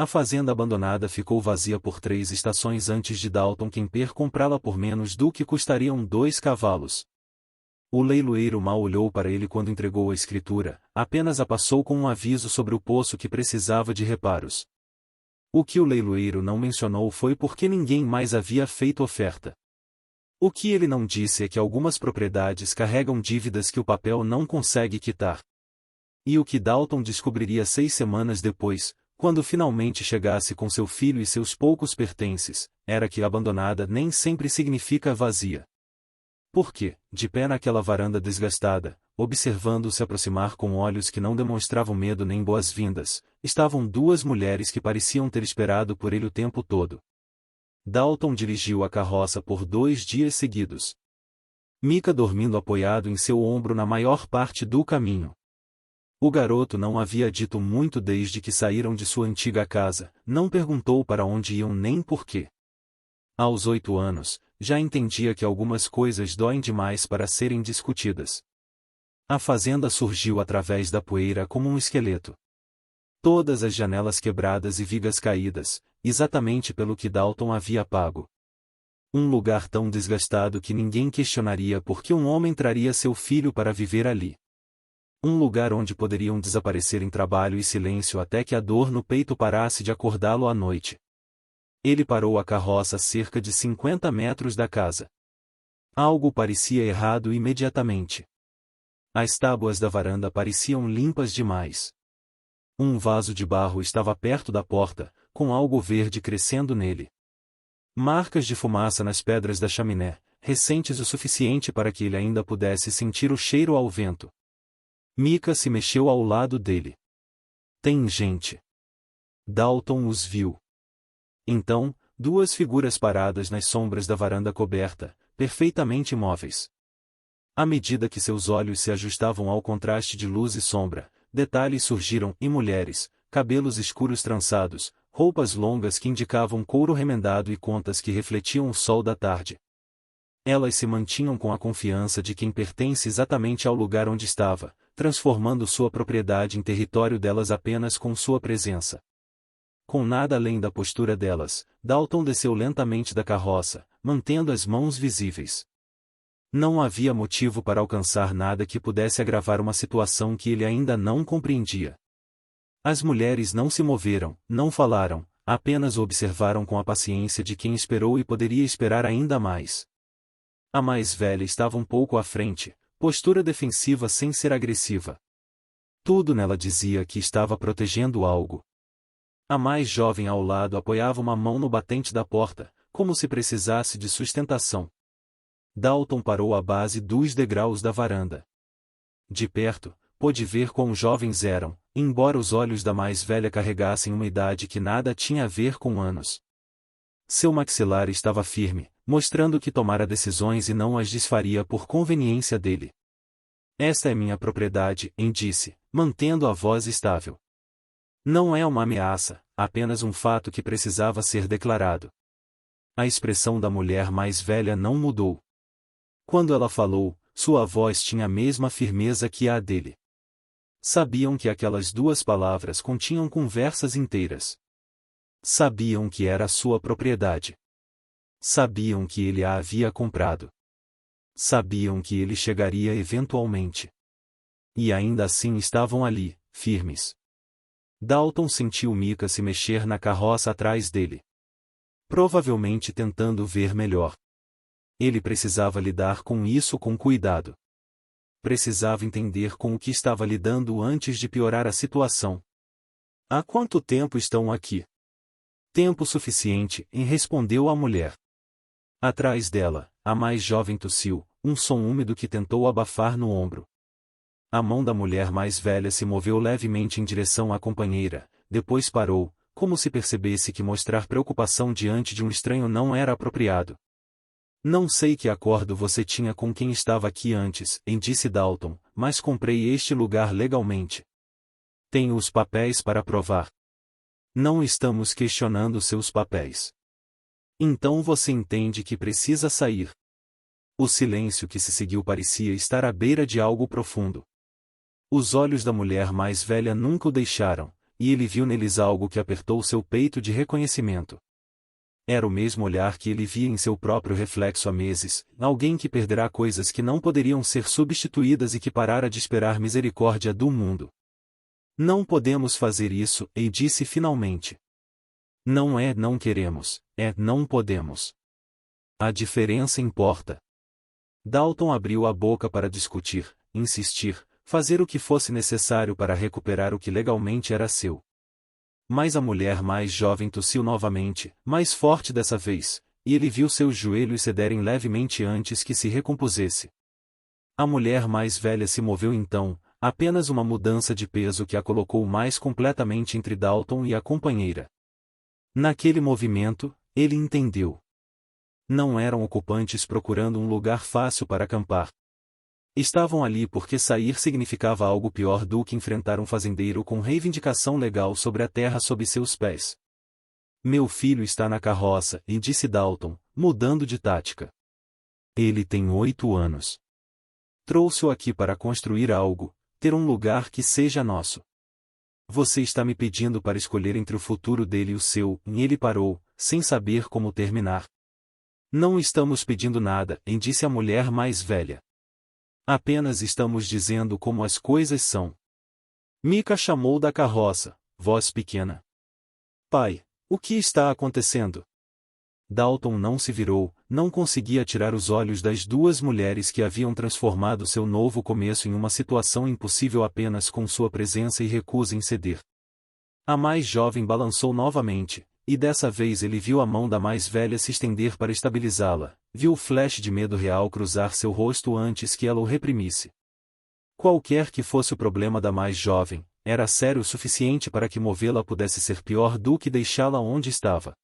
A fazenda abandonada ficou vazia por 3 estações antes de Dalton Kemper comprá-la por menos do que custariam 2 cavalos. O leiloeiro mal olhou para ele quando entregou a escritura, apenas a passou com um aviso sobre o poço que precisava de reparos. O que o leiloeiro não mencionou foi porque ninguém mais havia feito oferta. O que ele não disse é que algumas propriedades carregam dívidas que o papel não consegue quitar. E o que Dalton descobriria 6 semanas depois, quando finalmente chegasse com seu filho e seus poucos pertences, era que abandonada nem sempre significa vazia. Porque, de pé naquela varanda desgastada, observando-o se aproximar com olhos que não demonstravam medo nem boas-vindas, estavam 2 mulheres que pareciam ter esperado por ele o tempo todo. Dalton dirigiu a carroça por 2 dias seguidos. Micah dormindo apoiado em seu ombro na maior parte do caminho. O garoto não havia dito muito desde que saíram de sua antiga casa, não perguntou para onde iam nem por quê. Aos 8 anos, já entendia que algumas coisas doem demais para serem discutidas. A fazenda surgiu através da poeira como um esqueleto. Todas as janelas quebradas e vigas caídas, exatamente pelo que Dalton havia pago. Um lugar tão desgastado que ninguém questionaria por que um homem traria seu filho para viver ali. Um lugar onde poderiam desaparecer em trabalho e silêncio até que a dor no peito parasse de acordá-lo à noite. Ele parou a carroça a cerca de 50 metros da casa. Algo parecia errado imediatamente. As tábuas da varanda pareciam limpas demais. Um vaso de barro estava perto da porta, com algo verde crescendo nele. Marcas de fumaça nas pedras da chaminé, recentes o suficiente para que ele ainda pudesse sentir o cheiro ao vento. Micah se mexeu ao lado dele. Tem gente. Dalton os viu. Então, 2 figuras paradas nas sombras da varanda coberta, perfeitamente imóveis. À medida que seus olhos se ajustavam ao contraste de luz e sombra, detalhes surgiram em mulheres, cabelos escuros trançados, roupas longas que indicavam couro remendado e contas que refletiam o sol da tarde. Elas se mantinham com a confiança de quem pertence exatamente ao lugar onde estava, transformando sua propriedade em território delas apenas com sua presença. Com nada além da postura delas, Dalton desceu lentamente da carroça, mantendo as mãos visíveis. Não havia motivo para alcançar nada que pudesse agravar uma situação que ele ainda não compreendia. As mulheres não se moveram, não falaram, apenas o observaram com a paciência de quem esperou e poderia esperar ainda mais. A mais velha estava um pouco à frente, postura defensiva sem ser agressiva. Tudo nela dizia que estava protegendo algo. A mais jovem ao lado apoiava uma mão no batente da porta, como se precisasse de sustentação. Dalton parou à base dos degraus da varanda. De perto, pôde ver quão jovens eram, embora os olhos da mais velha carregassem uma idade que nada tinha a ver com anos. Seu maxilar estava firme, mostrando que tomara decisões e não as desfaria por conveniência dele. Esta é minha propriedade, disse, mantendo a voz estável. Não é uma ameaça, apenas um fato que precisava ser declarado. A expressão da mulher mais velha não mudou. Quando ela falou, sua voz tinha a mesma firmeza que a dele. Sabiam que aquelas 2 palavras continham conversas inteiras. Sabiam que era sua propriedade. Sabiam que ele a havia comprado. Sabiam que ele chegaria eventualmente. E ainda assim estavam ali, firmes. Dalton sentiu Micah se mexer na carroça atrás dele. Provavelmente tentando ver melhor. Ele precisava lidar com isso com cuidado. Precisava entender com o que estava lidando antes de piorar a situação. Há quanto tempo estão aqui? Tempo suficiente, respondeu a mulher. Atrás dela, a mais jovem tossiu, um som úmido que tentou abafar no ombro. A mão da mulher mais velha se moveu levemente em direção à companheira, depois parou, como se percebesse que mostrar preocupação diante de um estranho não era apropriado. Não sei que acordo você tinha com quem estava aqui antes, disse Dalton, mas comprei este lugar legalmente. Tenho os papéis para provar. Não estamos questionando seus papéis. Então você entende que precisa sair. O silêncio que se seguiu parecia estar à beira de algo profundo. Os olhos da mulher mais velha nunca o deixaram, e ele viu neles algo que apertou seu peito de reconhecimento. Era o mesmo olhar que ele via em seu próprio reflexo há meses, alguém que perderá coisas que não poderiam ser substituídas e que parara de esperar misericórdia do mundo. Não podemos fazer isso, e disse finalmente. Não é não queremos, é não podemos. A diferença importa. Dalton abriu a boca para discutir, insistir, fazer o que fosse necessário para recuperar o que legalmente era seu. Mas a mulher mais jovem tossiu novamente, mais forte dessa vez, e ele viu seus joelhos cederem levemente antes que se recompusesse. A mulher mais velha se moveu então, apenas uma mudança de peso que a colocou mais completamente entre Dalton e a companheira. Naquele movimento, ele entendeu. Não eram ocupantes procurando um lugar fácil para acampar. Estavam ali porque sair significava algo pior do que enfrentar um fazendeiro com reivindicação legal sobre a terra sob seus pés. Meu filho está na carroça, e disse Dalton, mudando de tática. Ele tem 8 anos. Trouxe-o aqui para construir algo, ter um lugar que seja nosso. Você está me pedindo para escolher entre o futuro dele e o seu, e ele parou, sem saber como terminar. Não estamos pedindo nada, disse a mulher mais velha. Apenas estamos dizendo como as coisas são. Micah chamou da carroça, voz pequena. Pai, o que está acontecendo? Dalton não se virou, não conseguia tirar os olhos das duas mulheres que haviam transformado seu novo começo em uma situação impossível apenas com sua presença e recusa em ceder. A mais jovem balançou novamente, e dessa vez ele viu a mão da mais velha se estender para estabilizá-la, viu o flash de medo real cruzar seu rosto antes que ela o reprimisse. Qualquer que fosse o problema da mais jovem, era sério o suficiente para que movê-la pudesse ser pior do que deixá-la onde estava.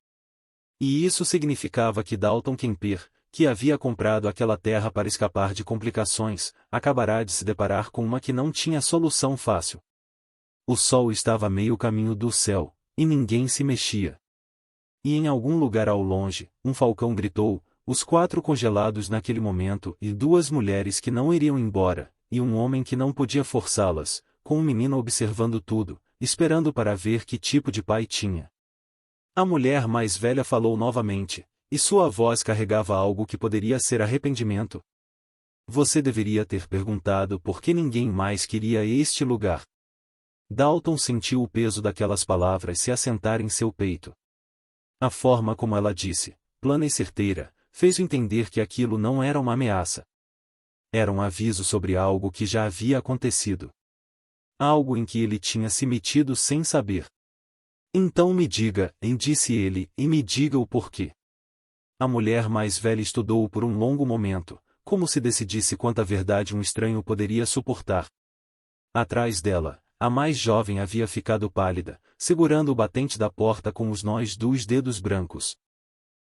E isso significava que Dalton Kemper, que havia comprado aquela terra para escapar de complicações, acabará de se deparar com uma que não tinha solução fácil. O sol estava a meio caminho do céu, e ninguém se mexia. E em algum lugar ao longe, um falcão gritou, os 4 congelados naquele momento e 2 mulheres que não iriam embora, e um homem que não podia forçá-las, com um menino observando tudo, esperando para ver que tipo de pai tinha. A mulher mais velha falou novamente, e sua voz carregava algo que poderia ser arrependimento. Você deveria ter perguntado por que ninguém mais queria este lugar. Dalton sentiu o peso daquelas palavras se assentar em seu peito. A forma como ela disse, plana e certeira, fez-o entender que aquilo não era uma ameaça. Era um aviso sobre algo que já havia acontecido. Algo em que ele tinha se metido sem saber. Então me diga, disse ele, e me diga o porquê. A mulher mais velha estudou-o por um longo momento, como se decidisse quanta verdade um estranho poderia suportar. Atrás dela, a mais jovem havia ficado pálida, segurando o batente da porta com os nós dos dedos brancos.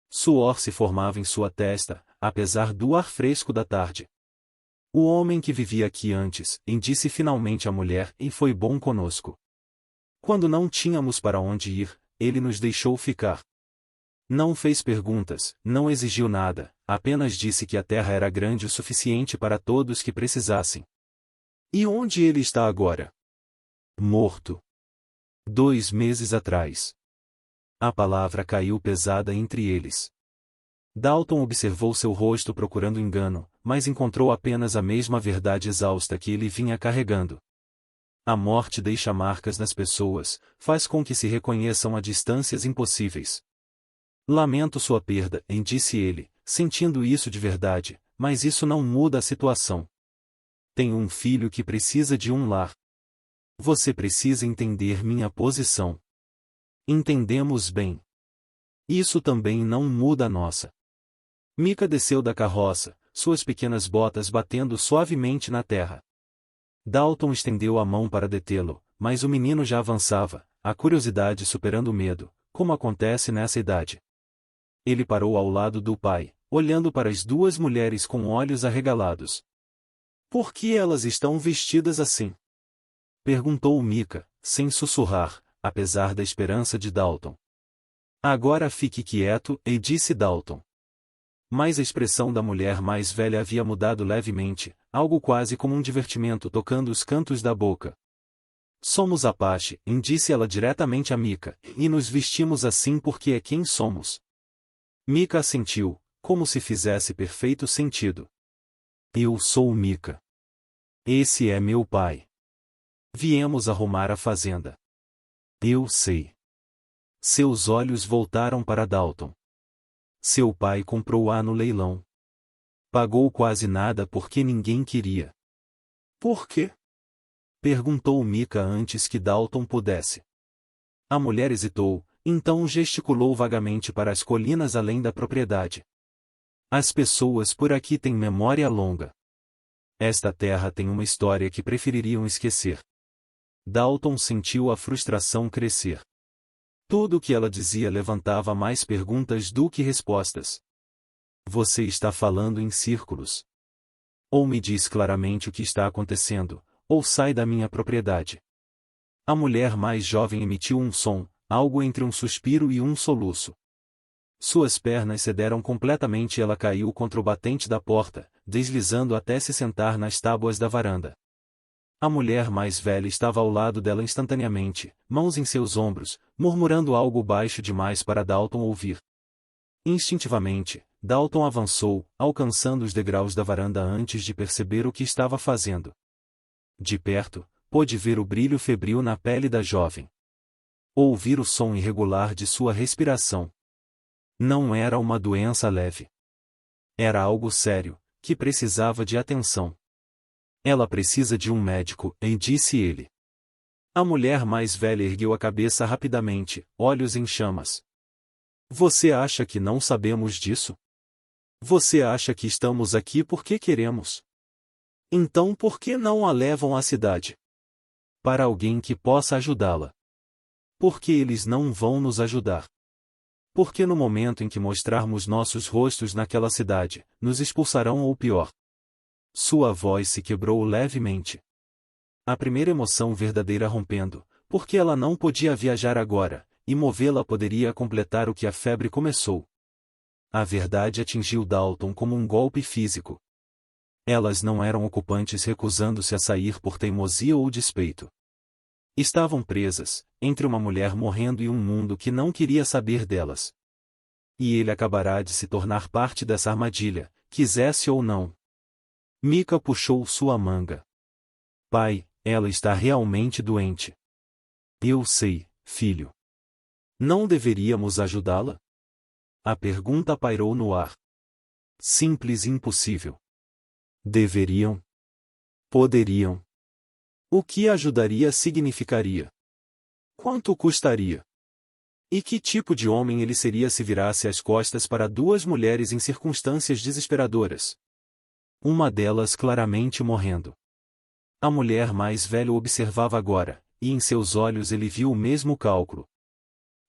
Suor se formava em sua testa, apesar do ar fresco da tarde. O homem que vivia aqui antes, disse finalmente a mulher, e foi bom conosco. Quando não tínhamos para onde ir, ele nos deixou ficar. Não fez perguntas, não exigiu nada, apenas disse que a terra era grande o suficiente para todos que precisassem. E onde ele está agora? Morto. 2 meses atrás. A palavra caiu pesada entre eles. Dalton observou seu rosto procurando engano, mas encontrou apenas a mesma verdade exausta que ele vinha carregando. A morte deixa marcas nas pessoas, faz com que se reconheçam a distâncias impossíveis. Lamento sua perda, disse ele, sentindo isso de verdade, mas isso não muda a situação. Tenho um filho que precisa de um lar. Você precisa entender minha posição. Entendemos bem. Isso também não muda a nossa. Micah desceu da carroça, suas pequenas botas batendo suavemente na terra. Dalton estendeu a mão para detê-lo, mas o menino já avançava, a curiosidade superando o medo, como acontece nessa idade. Ele parou ao lado do pai, olhando para as 2 mulheres com olhos arregalados. Por que elas estão vestidas assim? Perguntou Micah, sem sussurrar, apesar da esperança de Dalton. Agora fique quieto, disse Dalton. Mas a expressão da mulher mais velha havia mudado levemente, algo quase como um divertimento tocando os cantos da boca. Somos Apache, disse ela diretamente a Mika, e nos vestimos assim porque é quem somos. Mika assentiu, como se fizesse perfeito sentido. Eu sou Mika. Esse é meu pai. Viemos arrumar a fazenda. Eu sei. Seus olhos voltaram para Dalton. Seu pai comprou-a no leilão. Pagou quase nada porque ninguém queria. Por quê? Perguntou Mika antes que Dalton pudesse. A mulher hesitou, então gesticulou vagamente para as colinas além da propriedade. As pessoas por aqui têm memória longa. Esta terra tem uma história que prefeririam esquecer. Dalton sentiu a frustração crescer. Tudo o que ela dizia levantava mais perguntas do que respostas. Você está falando em círculos. Ou me diz claramente o que está acontecendo, ou sai da minha propriedade. A mulher mais jovem emitiu um som, algo entre um suspiro e um soluço. Suas pernas cederam completamente e ela caiu contra o batente da porta, deslizando até se sentar nas tábuas da varanda. A mulher mais velha estava ao lado dela instantaneamente, mãos em seus ombros, murmurando algo baixo demais para Dalton ouvir. Instintivamente, Dalton avançou, alcançando os degraus da varanda antes de perceber o que estava fazendo. De perto, pôde ver o brilho febril na pele da jovem. Ouvir o som irregular de sua respiração. Não era uma doença leve. Era algo sério, que precisava de atenção. Ela precisa de um médico, disse ele. A mulher mais velha ergueu a cabeça rapidamente, olhos em chamas. Você acha que não sabemos disso? Você acha que estamos aqui porque queremos? Então por que não a levam à cidade? Para alguém que possa ajudá-la. Porque eles não vão nos ajudar. Porque no momento em que mostrarmos nossos rostos naquela cidade, nos expulsarão ou pior. Sua voz se quebrou levemente. A primeira emoção verdadeira rompendo, porque ela não podia viajar agora, e movê-la poderia completar o que a febre começou. A verdade atingiu Dalton como um golpe físico. Elas não eram ocupantes recusando-se a sair por teimosia ou despeito. Estavam presas, entre uma mulher morrendo e um mundo que não queria saber delas. E ele acabará de se tornar parte dessa armadilha, quisesse ou não. Mika puxou sua manga. Pai, ela está realmente doente. Eu sei, filho. Não deveríamos ajudá-la? A pergunta pairou no ar. Simples e impossível. Deveriam? Poderiam. O que ajudaria significaria? Quanto custaria? E que tipo de homem ele seria se virasse as costas para duas mulheres em circunstâncias desesperadoras? Uma delas claramente morrendo. A mulher mais velha o observava agora, e em seus olhos ele viu o mesmo cálculo.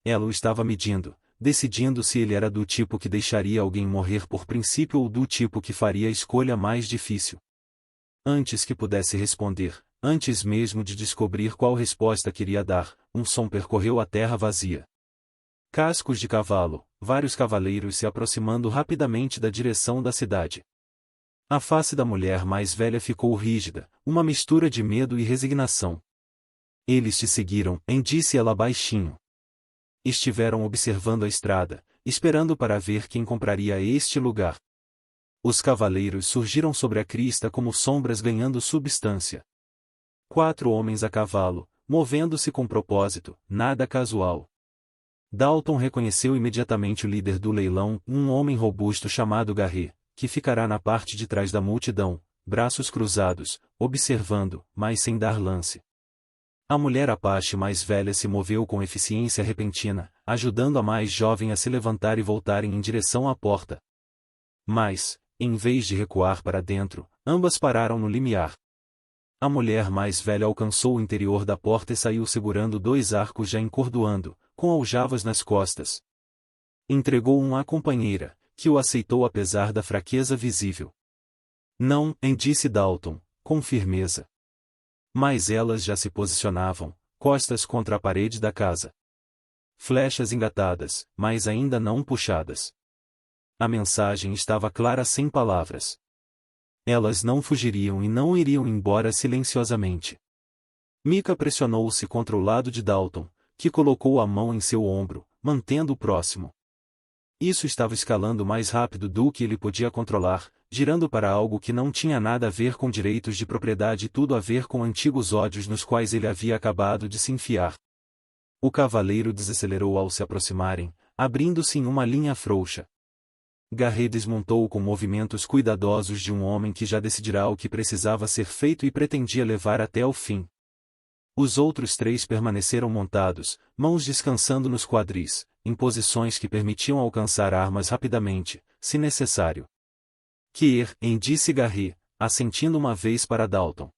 Ela o estava medindo, decidindo se ele era do tipo que deixaria alguém morrer por princípio ou do tipo que faria a escolha mais difícil. Antes que pudesse responder, antes mesmo de descobrir qual resposta queria dar, um som percorreu a terra vazia. Cascos de cavalo, vários cavaleiros se aproximando rapidamente da direção da cidade. A face da mulher mais velha ficou rígida, uma mistura de medo e resignação. Eles te seguiram, disse ela baixinho. Estiveram observando a estrada, esperando para ver quem compraria este lugar. Os cavaleiros surgiram sobre a crista como sombras ganhando substância. 4 homens a cavalo, movendo-se com propósito, nada casual. Dalton reconheceu imediatamente o líder do leilão, um homem robusto chamado Garret, que ficará na parte de trás da multidão, braços cruzados, observando, mas sem dar lance. A mulher Apache mais velha se moveu com eficiência repentina, ajudando a mais jovem a se levantar e voltarem em direção à porta. Mas, em vez de recuar para dentro, ambas pararam no limiar. A mulher mais velha alcançou o interior da porta e saiu segurando 2 arcos já encordoando, com aljavas nas costas. Entregou um à companheira, que o aceitou apesar da fraqueza visível. Não, disse Dalton, com firmeza. Mas elas já se posicionavam, costas contra a parede da casa. Flechas engatadas, mas ainda não puxadas. A mensagem estava clara sem palavras. Elas não fugiriam e não iriam embora silenciosamente. Mika pressionou-se contra o lado de Dalton, que colocou a mão em seu ombro, mantendo-o próximo. Isso estava escalando mais rápido do que ele podia controlar, girando para algo que não tinha nada a ver com direitos de propriedade e tudo a ver com antigos ódios nos quais ele havia acabado de se enfiar. O cavaleiro desacelerou ao se aproximarem, abrindo-se em uma linha frouxa. Garret desmontou com movimentos cuidadosos de um homem que já decidirá o que precisava ser feito e pretendia levar até o fim. Os outros 3 permaneceram montados, mãos descansando nos quadris, em posições que permitiam alcançar armas rapidamente, se necessário. Disse Garret, assentindo uma vez para Dalton.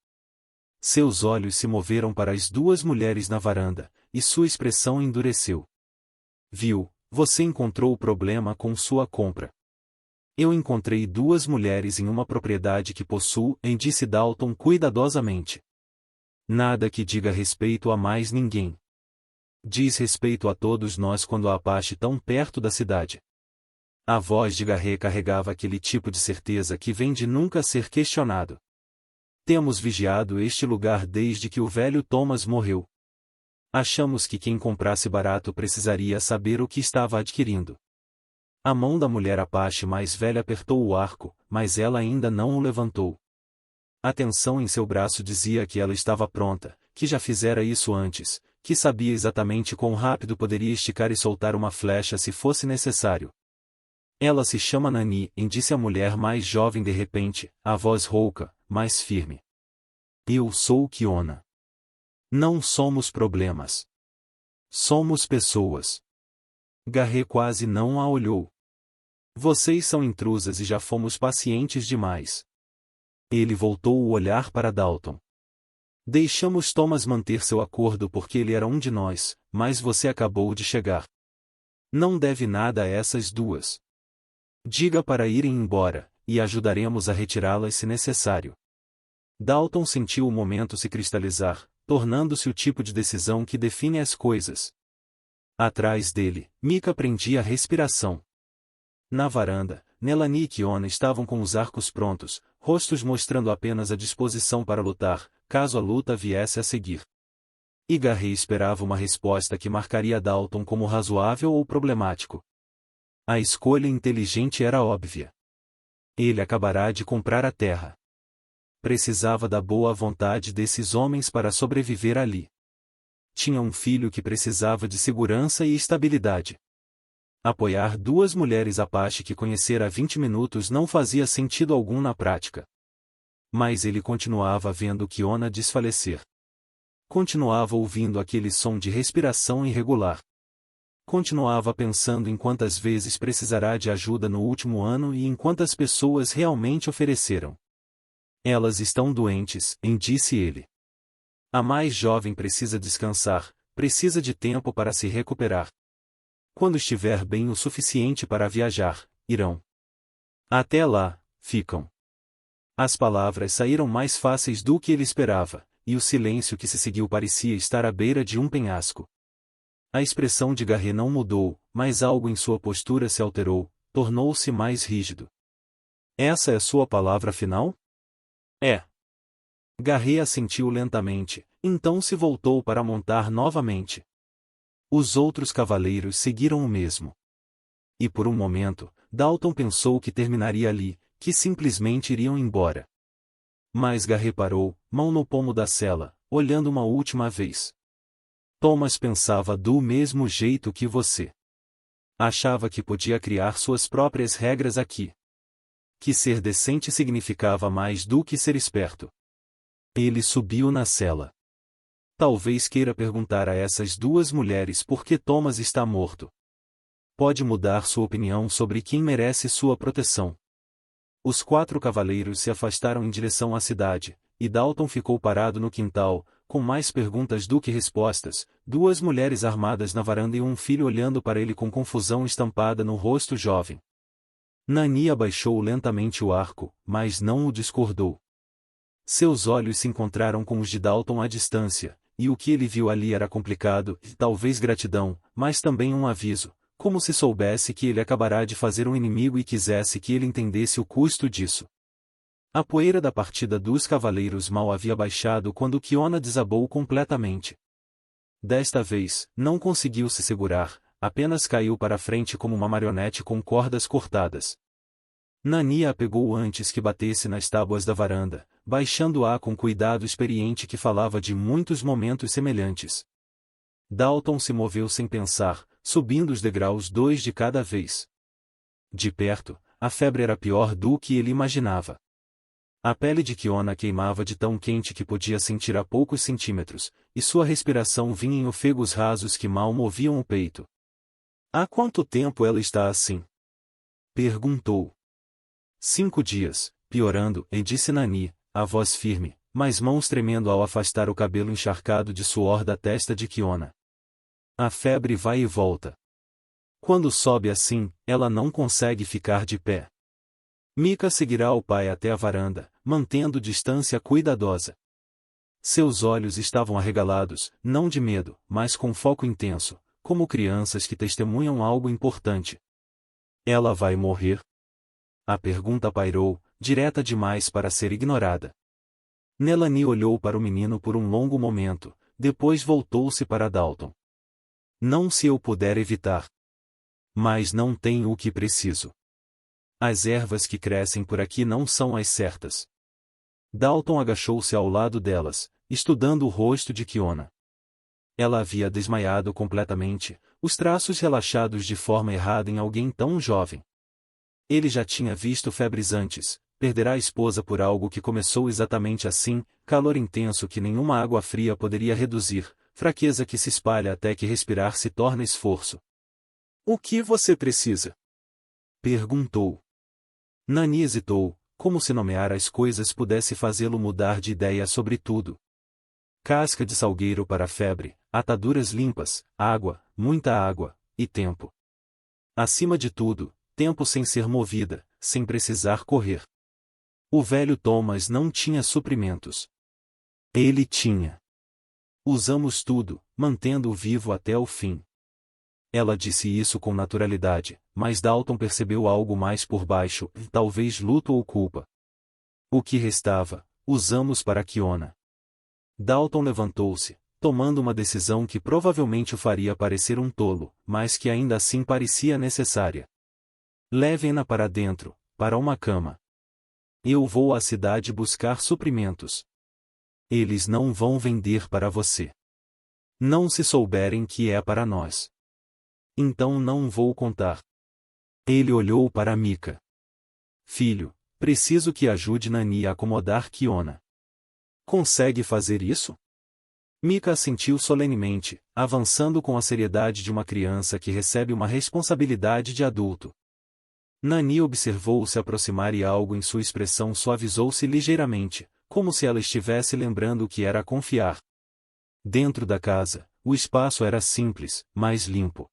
Seus olhos se moveram para as 2 mulheres na varanda, e sua expressão endureceu. Viu, você encontrou o problema com sua compra. Eu encontrei 2 mulheres em uma propriedade que possuo, disse Dalton cuidadosamente. Nada que diga respeito a mais ninguém. Diz respeito a todos nós quando a Apache tão perto da cidade. A voz de Garret carregava aquele tipo de certeza que vem de nunca ser questionado. Temos vigiado este lugar desde que o velho Thomas morreu. Achamos que quem comprasse barato precisaria saber o que estava adquirindo. A mão da mulher Apache mais velha apertou o arco, mas ela ainda não o levantou. A tensão em seu braço dizia que ela estava pronta, que já fizera isso antes, que sabia exatamente quão rápido poderia esticar e soltar uma flecha se fosse necessário. Ela se chama Nani, disse a mulher mais jovem de repente, a voz rouca, mais firme. Eu sou Kiona. Não somos problemas. Somos pessoas. Garret quase não a olhou. Vocês são intrusas e já fomos pacientes demais. Ele voltou o olhar para Dalton. Deixamos Thomas manter seu acordo porque ele era um de nós, mas você acabou de chegar. Não deve nada a essas 2. Diga para irem embora, e ajudaremos a retirá-las se necessário. Dalton sentiu o momento se cristalizar, tornando-se o tipo de decisão que define as coisas. Atrás dele, Mika prendia a respiração. Na varanda, Nelani e Kiona estavam com os arcos prontos, rostos mostrando apenas a disposição para lutar, caso a luta viesse a seguir. E Garret esperava uma resposta que marcaria Dalton como razoável ou problemático. A escolha inteligente era óbvia. Ele acabará de comprar a terra. Precisava da boa vontade desses homens para sobreviver ali. Tinha um filho que precisava de segurança e estabilidade. Apoiar 2 mulheres Apache que conhecera há 20 minutos não fazia sentido algum na prática. Mas ele continuava vendo Kiona desfalecer. Continuava ouvindo aquele som de respiração irregular. Continuava pensando em quantas vezes precisará de ajuda no último ano e em quantas pessoas realmente ofereceram. Elas estão doentes, disse ele. A mais jovem precisa descansar, precisa de tempo para se recuperar. Quando estiver bem o suficiente para viajar, irão. Até lá, ficam. As palavras saíram mais fáceis do que ele esperava, e o silêncio que se seguiu parecia estar à beira de um penhasco. A expressão de Garret não mudou, mas algo em sua postura se alterou, tornou-se mais rígido. Essa é sua palavra final? É. Garret assentiu lentamente, então se voltou para montar novamente. Os outros cavaleiros seguiram o mesmo. E por um momento, Dalton pensou que terminaria ali, que simplesmente iriam embora. Mas Garret parou, mão no pomo da sela, olhando uma última vez. Thomas pensava do mesmo jeito que você. Achava que podia criar suas próprias regras aqui. Que ser decente significava mais do que ser esperto. Ele subiu na cela. Talvez queira perguntar a essas 2 mulheres por que Thomas está morto. Pode mudar sua opinião sobre quem merece sua proteção. Os 4 cavaleiros se afastaram em direção à cidade, e Dalton ficou parado no quintal, com mais perguntas do que respostas, 2 mulheres armadas na varanda e um filho olhando para ele com confusão estampada no rosto jovem. Nani abaixou lentamente o arco, mas não o discordou. Seus olhos se encontraram com os de Dalton à distância, e o que ele viu ali era complicado, e talvez gratidão, mas também um aviso, como se soubesse que ele acabará de fazer um inimigo e quisesse que ele entendesse o custo disso. A poeira da partida dos cavaleiros mal havia baixado quando Kiona desabou completamente. Desta vez, não conseguiu se segurar, apenas caiu para frente como uma marionete com cordas cortadas. Nani a pegou antes que batesse nas tábuas da varanda, baixando-a com cuidado experiente que falava de muitos momentos semelhantes. Dalton se moveu sem pensar, subindo os degraus 2 de cada vez. De perto, a febre era pior do que ele imaginava. A pele de Kiona queimava de tão quente que podia sentir a poucos centímetros, e sua respiração vinha em ofegos rasos que mal moviam o peito. Há quanto tempo ela está assim? Perguntou. 5 dias, piorando, e disse Nani, a voz firme, mas mãos tremendo ao afastar o cabelo encharcado de suor da testa de Kiona. A febre vai e volta. Quando sobe assim, ela não consegue ficar de pé. Mika seguirá o pai até a varanda, mantendo distância cuidadosa. Seus olhos estavam arregalados, não de medo, mas com foco intenso, como crianças que testemunham algo importante. Ela vai morrer? A pergunta pairou, direta demais para ser ignorada. Nelani olhou para o menino por um longo momento, depois voltou-se para Dalton. Não se eu puder evitar. Mas não tenho o que preciso. As ervas que crescem por aqui não são as certas. Dalton agachou-se ao lado delas, estudando o rosto de Kiona. Ela havia desmaiado completamente, os traços relaxados de forma errada em alguém tão jovem. Ele já tinha visto febres antes, perderá a esposa por algo que começou exatamente assim, calor intenso que nenhuma água fria poderia reduzir, fraqueza que se espalha até que respirar se torna esforço. O que você precisa? Perguntou. Nani hesitou, como se nomear as coisas pudesse fazê-lo mudar de ideia sobre tudo. Casca de salgueiro para a febre, ataduras limpas, água, muita água, e tempo. Acima de tudo, tempo sem ser movida, sem precisar correr. O velho Thomas não tinha suprimentos. Ele tinha. Usamos tudo, mantendo-o vivo até o fim. Ela disse isso com naturalidade, mas Dalton percebeu algo mais por baixo, talvez luto ou culpa. O que restava, usamos para Kiona. Dalton levantou-se, tomando uma decisão que provavelmente o faria parecer um tolo, mas que ainda assim parecia necessária. Levem-na para dentro, para uma cama. Eu vou à cidade buscar suprimentos. Eles não vão vender para você. Não se souberem que é para nós. Então não vou contar. Ele olhou para Mika. Filho, preciso que ajude Nani a acomodar Kiona. Consegue fazer isso? Mika assentiu solenemente, avançando com a seriedade de uma criança que recebe uma responsabilidade de adulto. Nani observou-o se aproximar e algo em sua expressão suavizou-se ligeiramente, como se ela estivesse lembrando o que era confiar. Dentro da casa, o espaço era simples, mas limpo.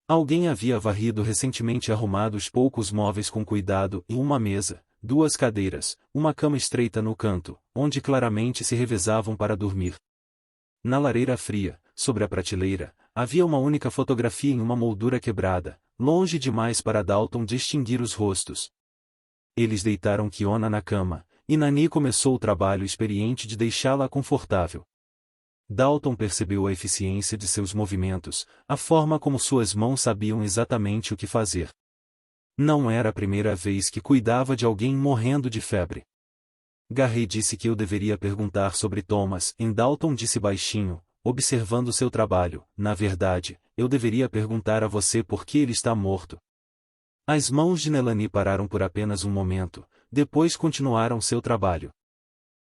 Alguém havia varrido recentemente e arrumado os poucos móveis com cuidado e uma mesa, 2 cadeiras, uma cama estreita no canto, onde claramente se revezavam para dormir. Na lareira fria, sobre a prateleira, havia uma única fotografia em uma moldura quebrada, longe demais para Dalton distinguir os rostos. Eles deitaram Kiona na cama, e Nani começou o trabalho experiente de deixá-la confortável. Dalton percebeu a eficiência de seus movimentos, a forma como suas mãos sabiam exatamente o que fazer. Não era a primeira vez que cuidava de alguém morrendo de febre. Garry disse que eu deveria perguntar sobre Thomas, e Dalton disse baixinho, observando seu trabalho, na verdade, eu deveria perguntar a você por que ele está morto. As mãos de Nelani pararam por apenas um momento, depois continuaram seu trabalho.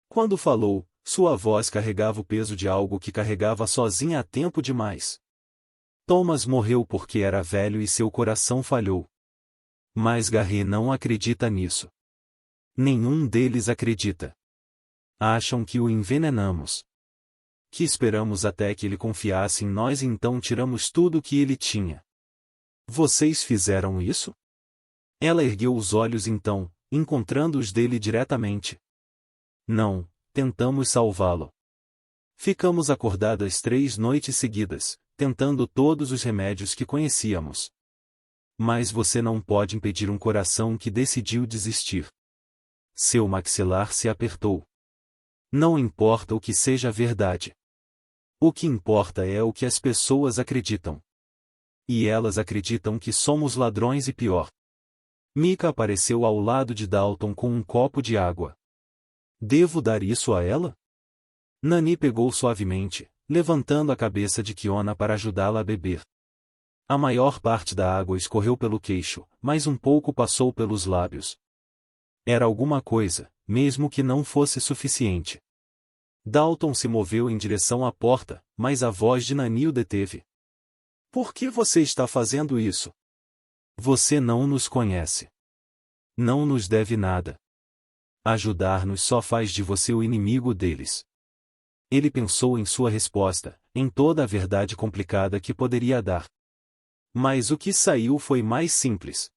Quando falou, sua voz carregava o peso de algo que carregava sozinha há tempo demais. Thomas morreu porque era velho e seu coração falhou. Mas Garry não acredita nisso. Nenhum deles acredita. Acham que o envenenamos. Que esperamos até que ele confiasse em nós e então tiramos tudo o que ele tinha. Vocês fizeram isso? Ela ergueu os olhos então, encontrando os dele diretamente. Não, tentamos salvá-lo. Ficamos acordadas 3 noites seguidas, tentando todos os remédios que conhecíamos. Mas você não pode impedir um coração que decidiu desistir. Seu maxilar se apertou. Não importa o que seja verdade. O que importa é o que as pessoas acreditam. E elas acreditam que somos ladrões e pior. Mika apareceu ao lado de Dalton com um copo de água. Devo dar isso a ela? Nani pegou suavemente, levantando a cabeça de Kiona para ajudá-la a beber. A maior parte da água escorreu pelo queixo, mas um pouco passou pelos lábios. Era alguma coisa, mesmo que não fosse suficiente. Dalton se moveu em direção à porta, mas a voz de Nani o deteve. Por que você está fazendo isso? Você não nos conhece. Não nos deve nada. Ajudar-nos só faz de você o inimigo deles. Ele pensou em sua resposta, em toda a verdade complicada que poderia dar. Mas o que saiu foi mais simples.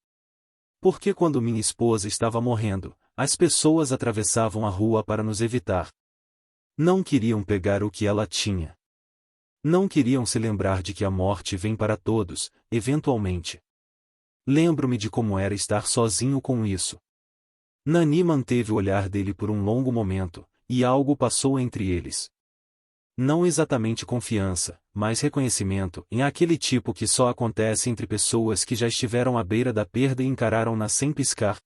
Porque quando minha esposa estava morrendo, as pessoas atravessavam a rua para nos evitar. Não queriam pegar o que ela tinha. Não queriam se lembrar de que a morte vem para todos, eventualmente. Lembro-me de como era estar sozinho com isso. Nani manteve o olhar dele por um longo momento, e algo passou entre eles. Não exatamente confiança, mas reconhecimento, em aquele tipo que só acontece entre pessoas que já estiveram à beira da perda e encararam-na sem piscar.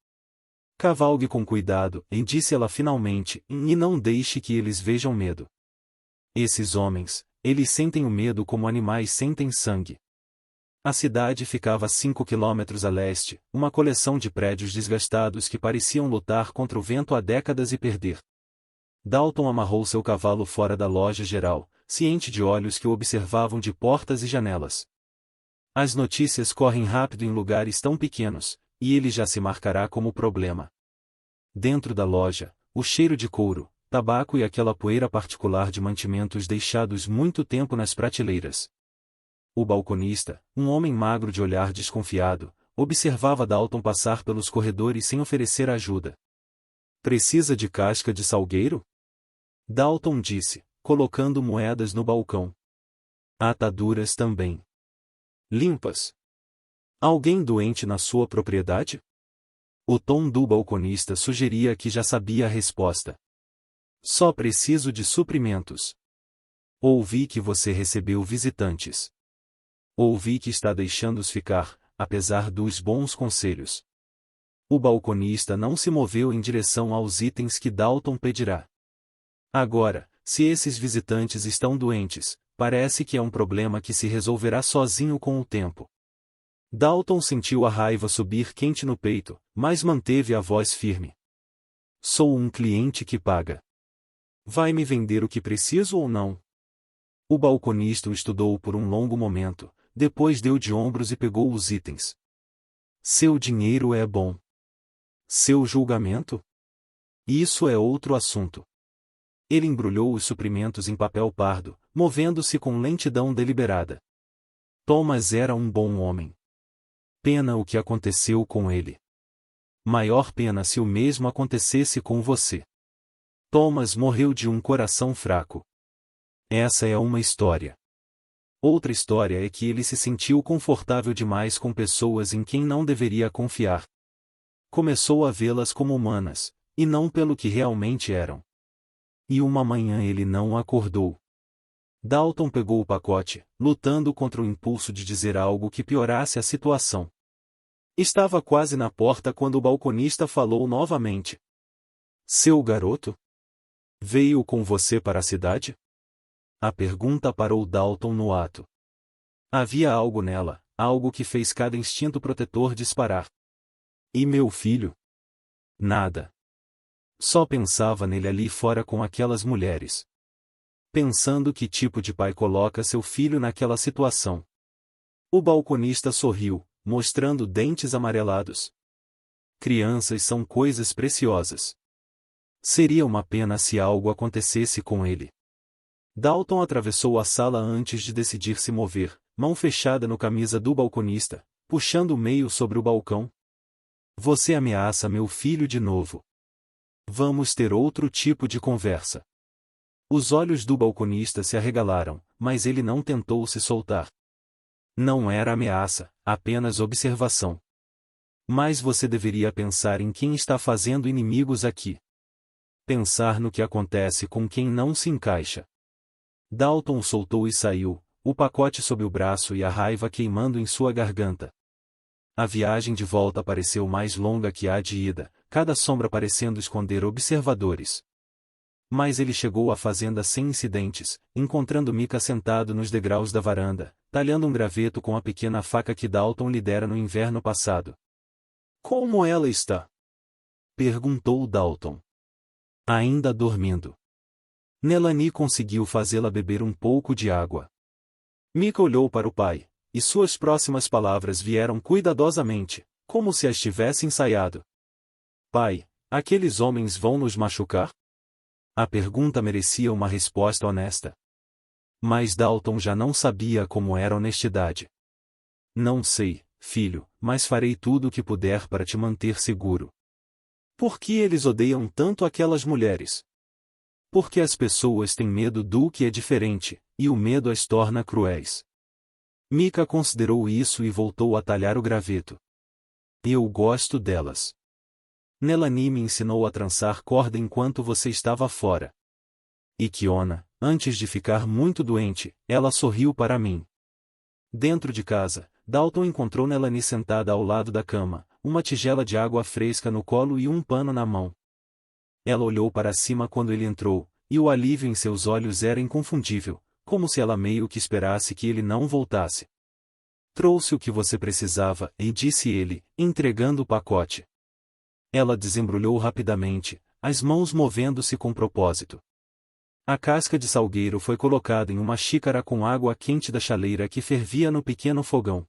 Cavalgue com cuidado, disse ela finalmente, e não deixe que eles vejam medo. Esses homens, eles sentem o medo como animais sentem sangue. A cidade ficava a 5 quilômetros a leste, uma coleção de prédios desgastados que pareciam lutar contra o vento há décadas e perder. Dalton amarrou seu cavalo fora da loja geral, ciente de olhos que o observavam de portas e janelas. As notícias correm rápido em lugares tão pequenos, e ele já se marcará como problema. Dentro da loja, o cheiro de couro, tabaco e aquela poeira particular de mantimentos deixados muito tempo nas prateleiras. O balconista, um homem magro de olhar desconfiado, observava Dalton passar pelos corredores sem oferecer ajuda. Precisa de casca de salgueiro? Dalton disse, colocando moedas no balcão. Ataduras também. Limpas. Alguém doente na sua propriedade? O tom do balconista sugeria que já sabia a resposta. Só preciso de suprimentos. Ouvi que você recebeu visitantes. Ouvi que está deixando-os ficar, apesar dos bons conselhos. O balconista não se moveu em direção aos itens que Dalton pedirá. Agora, se esses visitantes estão doentes, parece que é um problema que se resolverá sozinho com o tempo. Dalton sentiu a raiva subir quente no peito, mas manteve a voz firme. Sou um cliente que paga. Vai me vender o que preciso ou não? O balconista o estudou por um longo momento, depois deu de ombros e pegou os itens. Seu dinheiro é bom. Seu julgamento? Isso é outro assunto. Ele embrulhou os suprimentos em papel pardo, movendo-se com lentidão deliberada. Thomas era um bom homem. Pena o que aconteceu com ele. Maior pena se o mesmo acontecesse com você. Thomas morreu de um coração fraco. Essa é uma história. Outra história é que ele se sentiu confortável demais com pessoas em quem não deveria confiar. Começou a vê-las como humanas, e não pelo que realmente eram. E uma manhã ele não acordou. Dalton pegou o pacote, lutando contra o impulso de dizer algo que piorasse a situação. Estava quase na porta quando o balconista falou novamente. Seu garoto? Veio com você para a cidade? A pergunta parou Dalton no ato. Havia algo nela, algo que fez cada instinto protetor disparar. E meu filho? Nada. Só pensava nele ali fora com aquelas mulheres. Pensando que tipo de pai coloca seu filho naquela situação. O balconista sorriu, mostrando dentes amarelados. Crianças são coisas preciosas. Seria uma pena se algo acontecesse com ele. Dalton atravessou a sala antes de decidir se mover, mão fechada no camisa do balconista, puxando o meio sobre o balcão. Você ameaça meu filho de novo. Vamos ter outro tipo de conversa. Os olhos do balconista se arregalaram, mas ele não tentou se soltar. Não era ameaça, apenas observação. Mas você deveria pensar em quem está fazendo inimigos aqui. Pensar no que acontece com quem não se encaixa. Dalton soltou e saiu, o pacote sob o braço e a raiva queimando em sua garganta. A viagem de volta pareceu mais longa que a de ida, cada sombra parecendo esconder observadores. Mas ele chegou à fazenda sem incidentes, encontrando Micah sentado nos degraus da varanda, talhando um graveto com a pequena faca que Dalton lhe dera no inverno passado. "Como ela está?" perguntou Dalton. "Ainda dormindo." Nelani conseguiu fazê-la beber um pouco de água. Micah olhou para o pai, e suas próximas palavras vieram cuidadosamente, como se as tivesse ensaiado. "Pai, aqueles homens vão nos machucar?" A pergunta merecia uma resposta honesta. Mas Dalton já não sabia como era honestidade. "Não sei, filho, mas farei tudo o que puder para te manter seguro." "Por que eles odeiam tanto aquelas mulheres?" "Porque as pessoas têm medo do que é diferente, e o medo as torna cruéis." Micah considerou isso e voltou a talhar o graveto. "Eu gosto delas. Nelani me ensinou a trançar corda enquanto você estava fora. E Kiona, antes de ficar muito doente, ela sorriu para mim." Dentro de casa, Dalton encontrou Nelani sentada ao lado da cama, uma tigela de água fresca no colo e um pano na mão. Ela olhou para cima quando ele entrou, e o alívio em seus olhos era inconfundível, como se ela meio que esperasse que ele não voltasse. "Trouxe o que você precisava", disse ele, entregando o pacote. Ela desembrulhou rapidamente, as mãos movendo-se com propósito. A casca de salgueiro foi colocada em uma xícara com água quente da chaleira que fervia no pequeno fogão.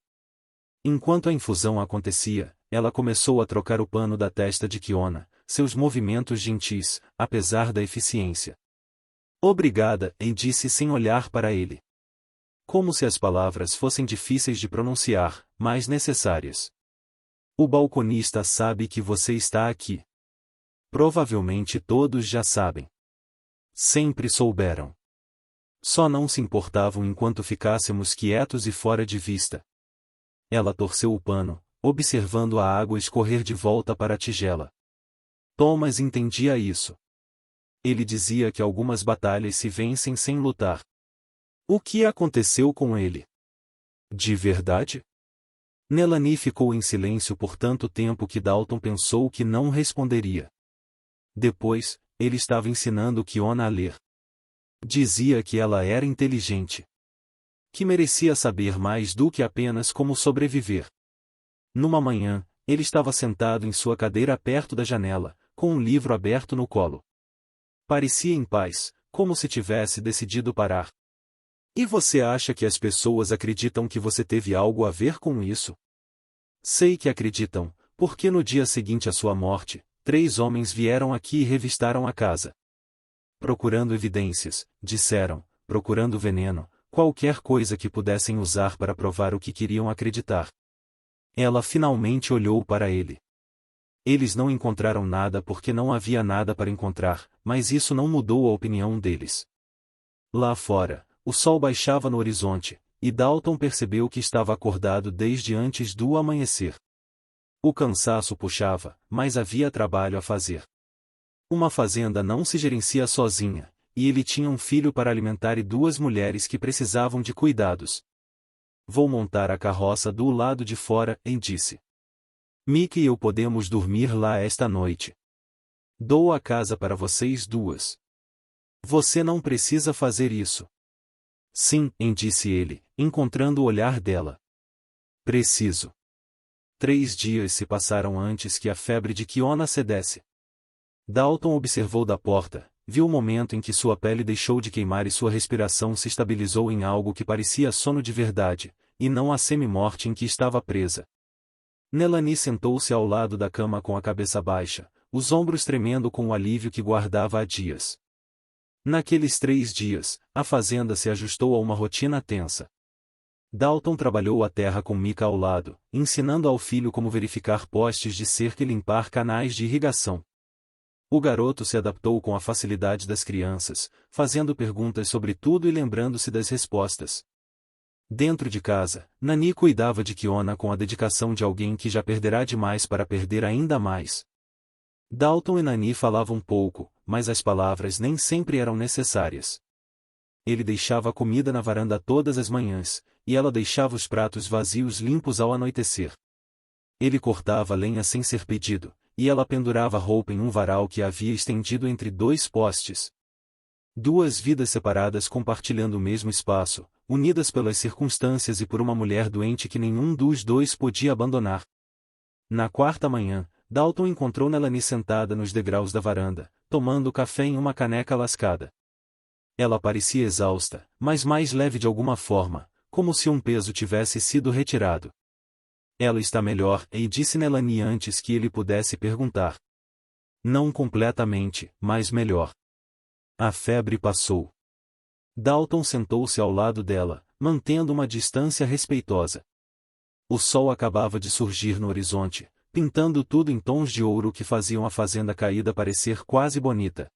Enquanto a infusão acontecia, ela começou a trocar o pano da testa de Kiona, seus movimentos gentis, apesar da eficiência. "Obrigada", disse sem olhar para ele. Como se as palavras fossem difíceis de pronunciar, mas necessárias. "O balconista sabe que você está aqui." Provavelmente todos já sabem. Sempre souberam. Só não se importavam enquanto ficássemos quietos e fora de vista. Ela torceu o pano, observando a água escorrer de volta para a tigela. Thomas entendia isso. Ele dizia que algumas batalhas se vencem sem lutar. O que aconteceu com ele? De verdade? Nelani ficou em silêncio por tanto tempo que Dalton pensou que não responderia. Depois, ele estava ensinando Kiona a ler. Dizia que ela era inteligente. Que merecia saber mais do que apenas como sobreviver. Numa manhã, ele estava sentado em sua cadeira perto da janela, com um livro aberto no colo. Parecia em paz, como se tivesse decidido parar. "E você acha que as pessoas acreditam que você teve algo a ver com isso?" "Sei que acreditam, porque no dia seguinte à sua morte, 3 homens vieram aqui e revistaram a casa. Procurando evidências, disseram, procurando veneno, qualquer coisa que pudessem usar para provar o que queriam acreditar." Ela finalmente olhou para ele. "Eles não encontraram nada porque não havia nada para encontrar, mas isso não mudou a opinião deles." Lá fora, o sol baixava no horizonte, e Dalton percebeu que estava acordado desde antes do amanhecer. O cansaço puxava, mas havia trabalho a fazer. Uma fazenda não se gerencia sozinha, e ele tinha um filho para alimentar e 2 mulheres que precisavam de cuidados. "Vou montar a carroça do lado de fora", disse. "Micah e eu podemos dormir lá esta noite. Dou a casa para vocês 2. Você não precisa fazer isso." "Sim", disse ele, encontrando o olhar dela. "Preciso." 3 dias se passaram antes que a febre de Kiona cedesse. Dalton observou da porta, viu o momento em que sua pele deixou de queimar e sua respiração se estabilizou em algo que parecia sono de verdade, e não a semi-morte em que estava presa. Nelani sentou-se ao lado da cama com a cabeça baixa, os ombros tremendo com o alívio que guardava há dias. Naqueles 3 dias, a fazenda se ajustou a uma rotina tensa. Dalton trabalhou a terra com Micah ao lado, ensinando ao filho como verificar postes de cerca e limpar canais de irrigação. O garoto se adaptou com a facilidade das crianças, fazendo perguntas sobre tudo e lembrando-se das respostas. Dentro de casa, Nani cuidava de Kiona com a dedicação de alguém que já perderá demais para perder ainda mais. Dalton e Nani falavam pouco, mas as palavras nem sempre eram necessárias. Ele deixava a comida na varanda todas as manhãs, e ela deixava os pratos vazios limpos ao anoitecer. Ele cortava lenha sem ser pedido, e ela pendurava roupa em um varal que havia estendido entre dois postes. Duas vidas separadas compartilhando o mesmo espaço, unidas pelas circunstâncias e por uma mulher doente que nenhum dos dois podia abandonar. Na quarta manhã, Dalton encontrou Melanie sentada nos degraus da varanda, tomando café em uma caneca lascada. Ela parecia exausta, mas mais leve de alguma forma, como se um peso tivesse sido retirado. Ela está melhor, e disse Melanie antes que ele pudesse perguntar. Não completamente, mas melhor. A febre passou. Dalton sentou-se ao lado dela, mantendo uma distância respeitosa. O sol acabava de surgir no horizonte, pintando tudo em tons de ouro que faziam a fazenda caída parecer quase bonita.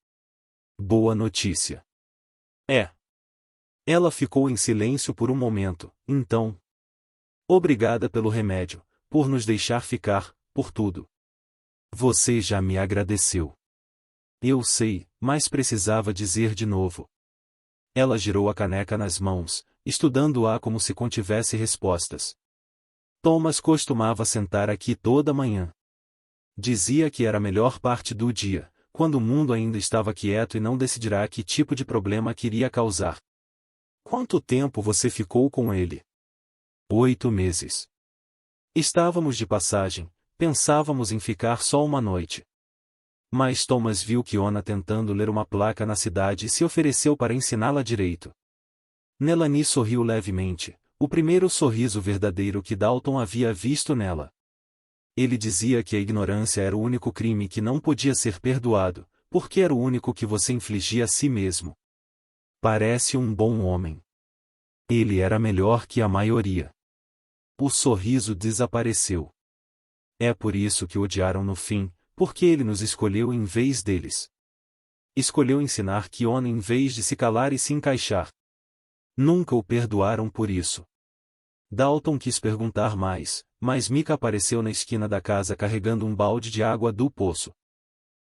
Boa notícia. É. Ela ficou em silêncio por um momento, então. Obrigada pelo remédio, por nos deixar ficar, por tudo. Você já me agradeceu. Eu sei, mas precisava dizer de novo. Ela girou a caneca nas mãos, estudando-a como se contivesse respostas. Thomas costumava sentar aqui toda manhã. Dizia que era a melhor parte do dia, quando o mundo ainda estava quieto e não decidirá que tipo de problema queria causar. Quanto tempo você ficou com ele? 8 meses. Estávamos de passagem, pensávamos em ficar só uma noite. Mas Thomas viu Kiona tentando ler uma placa na cidade e se ofereceu para ensiná-la direito. Melanie sorriu levemente, o primeiro sorriso verdadeiro que Dalton havia visto nela. Ele dizia que a ignorância era o único crime que não podia ser perdoado, porque era o único que você infligia a si mesmo. Parece um bom homem. Ele era melhor que a maioria. O sorriso desapareceu. É por isso que o odiaram no fim, porque ele nos escolheu em vez deles. Escolheu ensinar Kiona em vez de se calar e se encaixar. Nunca o perdoaram por isso. Dalton quis perguntar mais, mas Mika apareceu na esquina da casa carregando um balde de água do poço.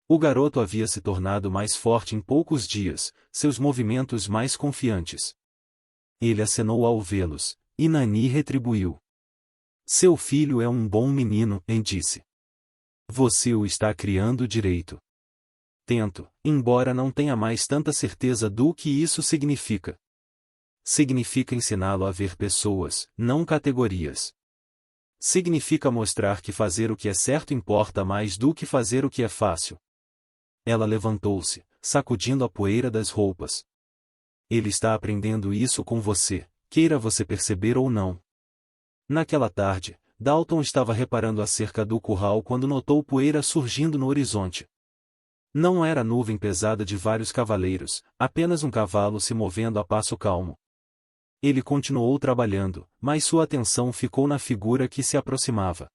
O garoto havia se tornado mais forte em poucos dias, seus movimentos mais confiantes. Ele acenou ao vê-los, e Nani retribuiu. Seu filho é um bom menino, disse. Você o está criando direito. Tento, embora não tenha mais tanta certeza do que isso significa. Significa ensiná-lo a ver pessoas, não categorias. Significa mostrar que fazer o que é certo importa mais do que fazer o que é fácil. Ela levantou-se, sacudindo a poeira das roupas. Ele está aprendendo isso com você, queira você perceber ou não. Naquela tarde, Dalton estava reparando acerca do curral quando notou poeira surgindo no horizonte. Não era nuvem pesada de vários cavaleiros, apenas um cavalo se movendo a passo calmo. Ele continuou trabalhando, mas sua atenção ficou na figura que se aproximava.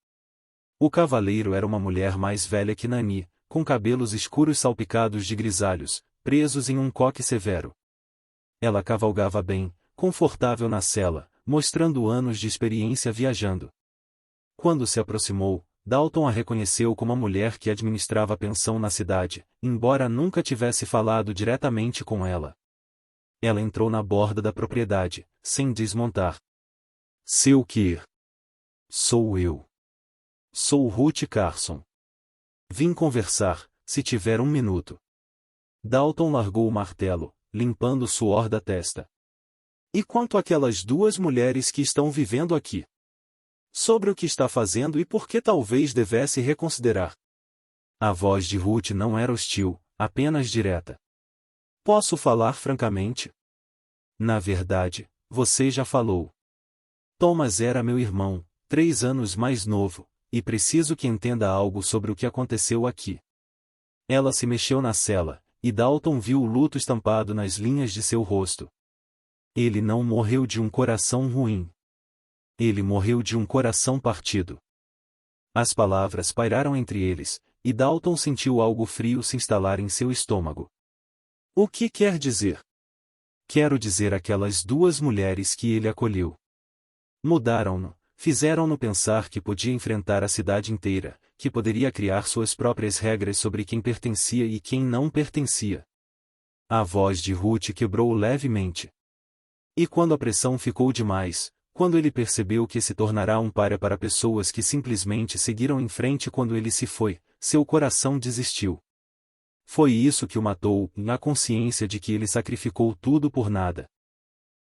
O cavaleiro era uma mulher mais velha que Nani, com cabelos escuros salpicados de grisalhos, presos em um coque severo. Ela cavalgava bem, confortável na sela, mostrando anos de experiência viajando. Quando se aproximou, Dalton a reconheceu como a mulher que administrava a pensão na cidade, embora nunca tivesse falado diretamente com ela. Ela entrou na borda da propriedade, sem desmontar. Seu Kir. Sou eu. Sou Ruth Carson. Vim conversar, se tiver um minuto. Dalton largou o martelo, limpando o suor da testa. E quanto àquelas duas mulheres que estão vivendo aqui? Sobre o que está fazendo e por que talvez devesse reconsiderar. A voz de Ruth não era hostil, apenas direta. Posso falar francamente? Na verdade, você já falou. Thomas era meu irmão, 3 anos mais novo, e preciso que entenda algo sobre o que aconteceu aqui. Ela se mexeu na cela, e Dalton viu o luto estampado nas linhas de seu rosto. Ele não morreu de um coração ruim. Ele morreu de um coração partido. As palavras pairaram entre eles, e Dalton sentiu algo frio se instalar em seu estômago. O que quer dizer? Quero dizer aquelas duas mulheres que ele acolheu. Mudaram-no, fizeram-no pensar que podia enfrentar a cidade inteira, que poderia criar suas próprias regras sobre quem pertencia e quem não pertencia. A voz de Ruth quebrou levemente. E quando a pressão ficou demais, quando ele percebeu que se tornará um pária para pessoas que simplesmente seguiram em frente quando ele se foi, seu coração desistiu. Foi isso que o matou, na consciência de que ele sacrificou tudo por nada.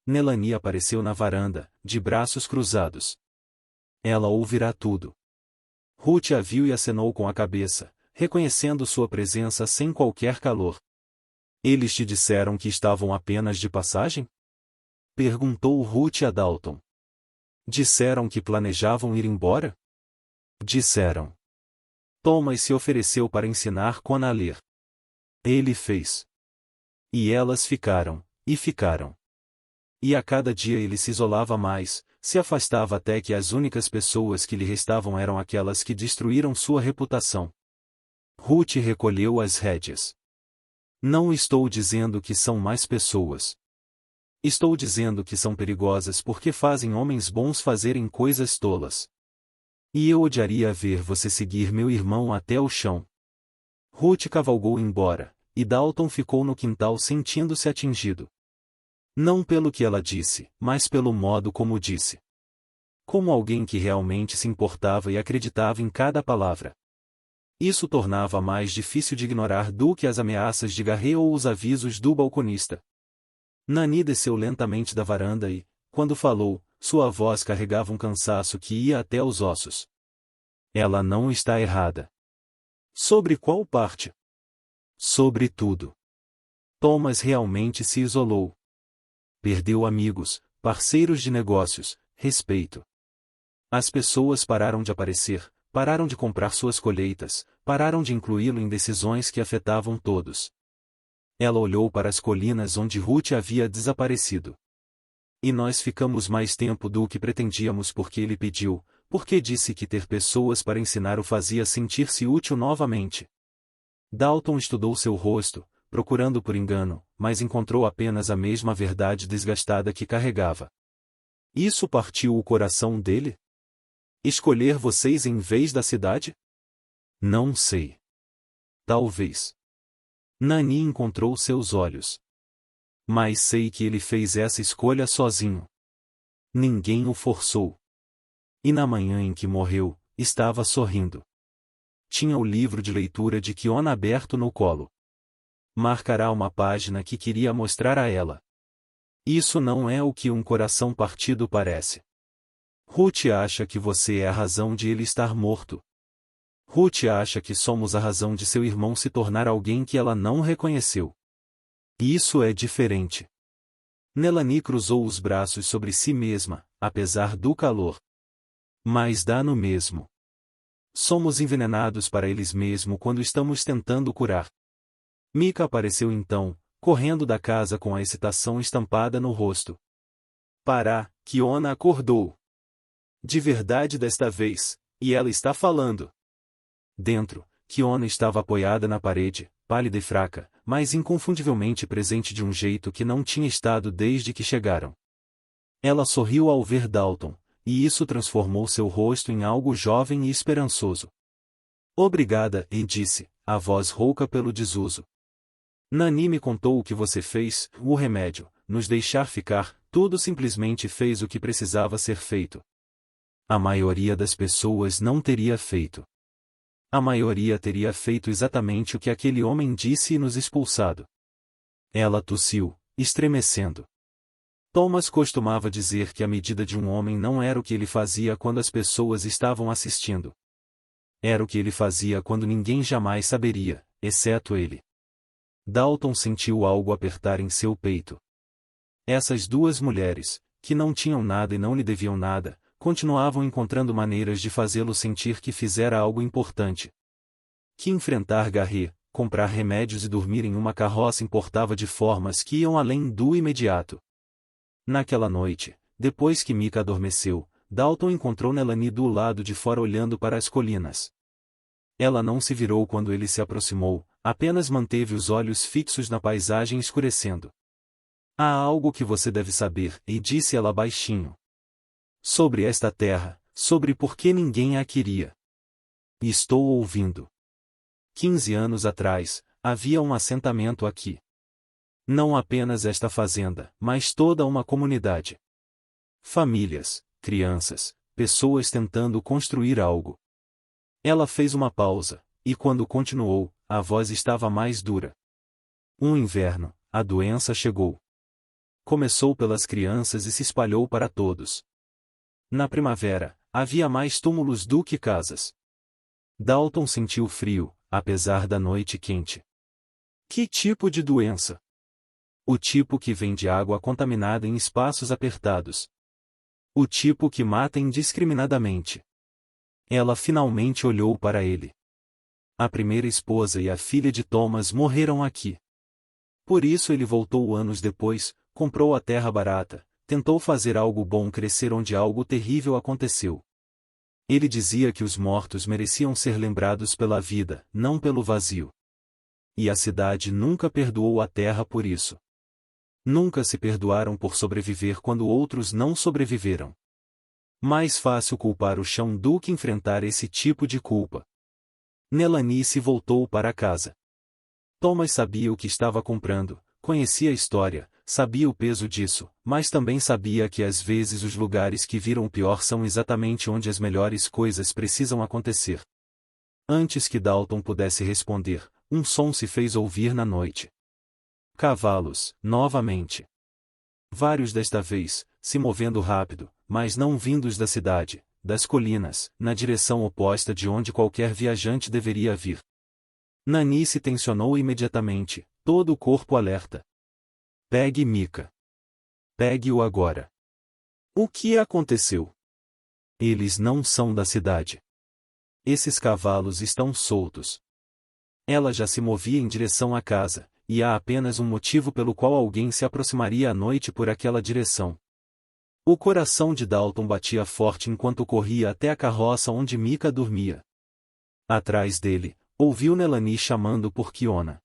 Melanie apareceu na varanda, de braços cruzados. Ela ouvirá tudo. Ruth a viu e acenou com a cabeça, reconhecendo sua presença sem qualquer calor. Eles te disseram que estavam apenas de passagem? Perguntou Ruth a Dalton. Disseram que planejavam ir embora? Disseram. Thomas se ofereceu para ensinar Connor a ler. Ele fez. E elas ficaram, e ficaram. E a cada dia ele se isolava mais, se afastava até que as únicas pessoas que lhe restavam eram aquelas que destruíram sua reputação. Ruth recolheu as rédeas. Não estou dizendo que são mais pessoas. Estou dizendo que são perigosas porque fazem homens bons fazerem coisas tolas. E eu odiaria ver você seguir meu irmão até o chão. Ruth cavalgou embora, e Dalton ficou no quintal sentindo-se atingido. Não pelo que ela disse, mas pelo modo como disse. Como alguém que realmente se importava e acreditava em cada palavra. Isso tornava mais difícil de ignorar do que as ameaças de Garret ou os avisos do balconista. Nani desceu lentamente da varanda e, quando falou, sua voz carregava um cansaço que ia até os ossos. Ela não está errada. Sobre qual parte? Sobre tudo. Thomas realmente se isolou. Perdeu amigos, parceiros de negócios, respeito. As pessoas pararam de aparecer, pararam de comprar suas colheitas, pararam de incluí-lo em decisões que afetavam todos. Ela olhou para as colinas onde Ruth havia desaparecido. E nós ficamos mais tempo do que pretendíamos porque ele pediu, porque disse que ter pessoas para ensinar o fazia sentir-se útil novamente. Dalton estudou seu rosto, procurando por engano, mas encontrou apenas a mesma verdade desgastada que carregava. Isso partiu o coração dele? Escolher vocês em vez da cidade? Não sei. Talvez. Nani encontrou seus olhos. Mas sei que ele fez essa escolha sozinho. Ninguém o forçou. E na manhã em que morreu, estava sorrindo. Tinha o livro de leitura de Kiona aberto no colo. Marcará uma página que queria mostrar a ela. Isso não é o que um coração partido parece. Ruth acha que você é a razão de ele estar morto. Ruth acha que somos a razão de seu irmão se tornar alguém que ela não reconheceu. Isso é diferente. Melanie cruzou os braços sobre si mesma, apesar do calor. Mas dá no mesmo. Somos envenenados para eles mesmo quando estamos tentando curar. Mika apareceu então, correndo da casa com a excitação estampada no rosto. Pará, Kiona acordou. De verdade desta vez, e ela está falando. Dentro, Kiona estava apoiada na parede, pálida e fraca, mas inconfundivelmente presente de um jeito que não tinha estado desde que chegaram. Ela sorriu ao ver Dalton, e isso transformou seu rosto em algo jovem e esperançoso. Obrigada, e disse, a voz rouca pelo desuso. Nani me contou o que você fez, o remédio, nos deixar ficar, tudo simplesmente fez o que precisava ser feito. A maioria das pessoas não teria feito. A maioria teria feito exatamente o que aquele homem disse e nos expulsado. Ela tossiu, estremecendo. Thomas costumava dizer que a medida de um homem não era o que ele fazia quando as pessoas estavam assistindo. Era o que ele fazia quando ninguém jamais saberia, exceto ele. Dalton sentiu algo apertar em seu peito. Essas duas mulheres, que não tinham nada e não lhe deviam nada, continuavam encontrando maneiras de fazê-lo sentir que fizera algo importante. Que enfrentar Garret, comprar remédios e dormir em uma carroça importava de formas que iam além do imediato. Naquela noite, depois que Mika adormeceu, Dalton encontrou Melanie do lado de fora olhando para as colinas. Ela não se virou quando ele se aproximou, apenas manteve os olhos fixos na paisagem escurecendo. Há algo que você deve saber, e disse ela baixinho. Sobre esta terra, sobre por que ninguém a queria. Estou ouvindo. 15 anos atrás, havia um assentamento aqui. Não apenas esta fazenda, mas toda uma comunidade. Famílias, crianças, pessoas tentando construir algo. Ela fez uma pausa, e quando continuou, a voz estava mais dura. Um inverno, a doença chegou. Começou pelas crianças e se espalhou para todos. Na primavera, havia mais túmulos do que casas. Dalton sentiu frio, apesar da noite quente. Que tipo de doença? O tipo que vem de água contaminada em espaços apertados. O tipo que mata indiscriminadamente. Ela finalmente olhou para ele. A primeira esposa e a filha de Thomas morreram aqui. Por isso ele voltou anos depois, comprou a terra barata, tentou fazer algo bom crescer onde algo terrível aconteceu. Ele dizia que os mortos mereciam ser lembrados pela vida, não pelo vazio. E a cidade nunca perdoou a terra por isso. Nunca se perdoaram por sobreviver quando outros não sobreviveram. Mais fácil culpar o chão do que enfrentar esse tipo de culpa. Nelanice voltou para casa. Thomas sabia o que estava comprando, conhecia a história, sabia o peso disso, mas também sabia que às vezes os lugares que viram o pior são exatamente onde as melhores coisas precisam acontecer. Antes que Dalton pudesse responder, um som se fez ouvir na noite. Cavalos, novamente. Vários desta vez, se movendo rápido, mas não vindos da cidade, das colinas, na direção oposta de onde qualquer viajante deveria vir. Nanice tensionou imediatamente, todo o corpo alerta. Pegue Micah. Pegue-o agora. O que aconteceu? Eles não são da cidade. Esses cavalos estão soltos. Ela já se movia em direção à casa, e há apenas um motivo pelo qual alguém se aproximaria à noite por aquela direção. O coração de Dalton batia forte enquanto corria até a carroça onde Micah dormia. Atrás dele, ouviu Nelani chamando por Kiona.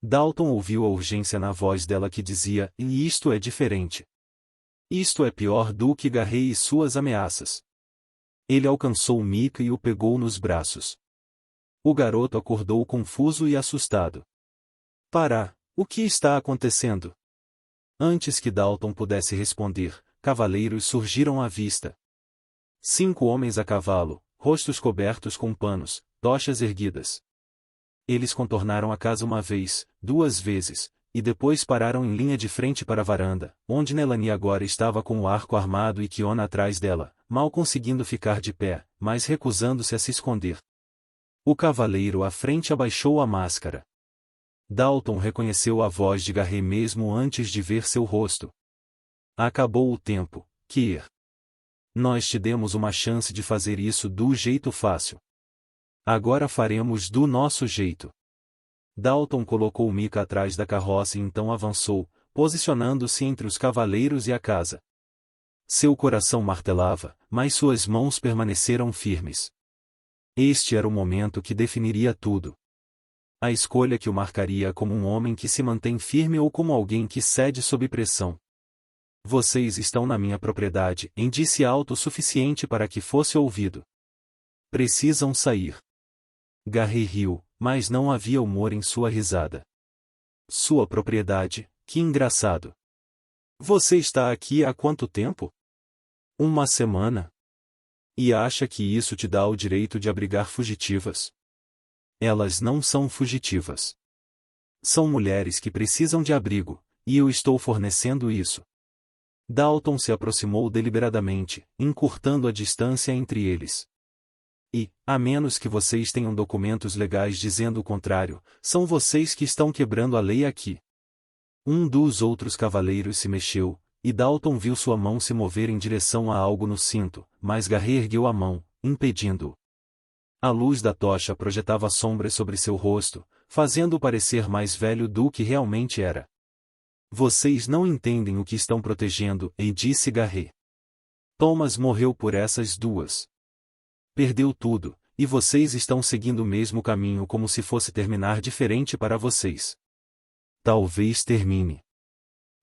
Dalton ouviu a urgência na voz dela que dizia, e isto é diferente. Isto é pior do que Garrey e suas ameaças. Ele alcançou Micah e o pegou nos braços. O garoto acordou confuso e assustado. Para, o que está acontecendo? Antes que Dalton pudesse responder, cavaleiros surgiram à vista. 5 homens a cavalo, rostos cobertos com panos, tochas erguidas. Eles contornaram a casa uma vez, 2 vezes, e depois pararam em linha de frente para a varanda, onde Nelani agora estava com o arco armado e Kiona atrás dela, mal conseguindo ficar de pé, mas recusando-se a se esconder. O cavaleiro à frente abaixou a máscara. Dalton reconheceu a voz de Garrey mesmo antes de ver seu rosto. Acabou o tempo, Kier. Nós te demos uma chance de fazer isso do jeito fácil. Agora faremos do nosso jeito. Dalton colocou Micah atrás da carroça e então avançou, posicionando-se entre os cavaleiros e a casa. Seu coração martelava, mas suas mãos permaneceram firmes. Este era o momento que definiria tudo. A escolha que o marcaria como um homem que se mantém firme ou como alguém que cede sob pressão. Vocês estão na minha propriedade, disse alto o suficiente para que fosse ouvido. Precisam sair. Garrey riu, mas não havia humor em sua risada. Sua propriedade, que engraçado. Você está aqui há quanto tempo? 1 semana. E acha que isso te dá o direito de abrigar fugitivas? Elas não são fugitivas. São mulheres que precisam de abrigo, e eu estou fornecendo isso. Dalton se aproximou deliberadamente, encurtando a distância entre eles. E, a menos que vocês tenham documentos legais dizendo o contrário, são vocês que estão quebrando a lei aqui. Um dos outros cavaleiros se mexeu, e Dalton viu sua mão se mover em direção a algo no cinto, mas Garrey ergueu a mão, impedindo-o. A luz da tocha projetava sombras sobre seu rosto, fazendo-o parecer mais velho do que realmente era. Vocês não entendem o que estão protegendo, disse Garrey. Thomas morreu por essas 2. Perdeu tudo, e vocês estão seguindo o mesmo caminho como se fosse terminar diferente para vocês. Talvez termine.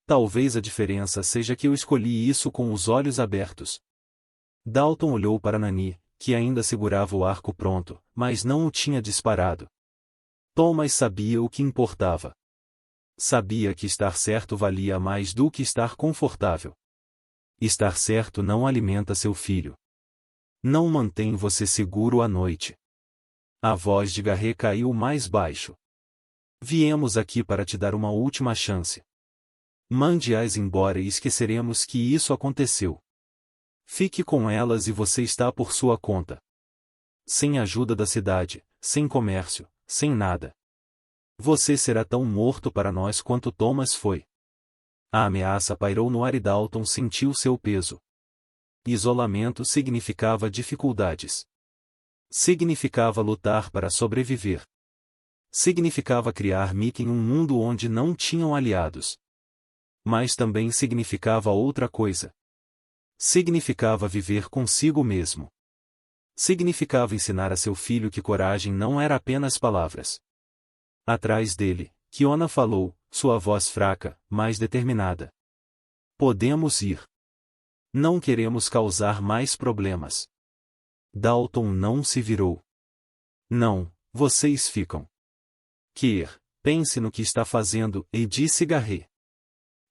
Talvez a diferença seja que eu escolhi isso com os olhos abertos. Dalton olhou para Nani, que ainda segurava o arco pronto, mas não o tinha disparado. Thomas sabia o que importava. Sabia que estar certo valia mais do que estar confortável. Estar certo não alimenta seu filho. Não mantém você seguro à noite. A voz de Garrett caiu mais baixo. Viemos aqui para te dar uma última chance. Mande-as embora e esqueceremos que isso aconteceu. Fique com elas e você está por sua conta. Sem ajuda da cidade, sem comércio, sem nada. Você será tão morto para nós quanto Thomas foi. A ameaça pairou no ar e Dalton sentiu seu peso. Isolamento significava dificuldades. Significava lutar para sobreviver. Significava criar Mickey em um mundo onde não tinham aliados. Mas também significava outra coisa. Significava viver consigo mesmo. Significava ensinar a seu filho que coragem não era apenas palavras. Atrás dele, Kiona falou, sua voz fraca, mas determinada. Podemos ir. Não queremos causar mais problemas. Dalton não se virou. Não, vocês ficam. Kier, pense no que está fazendo, e disse Garrett.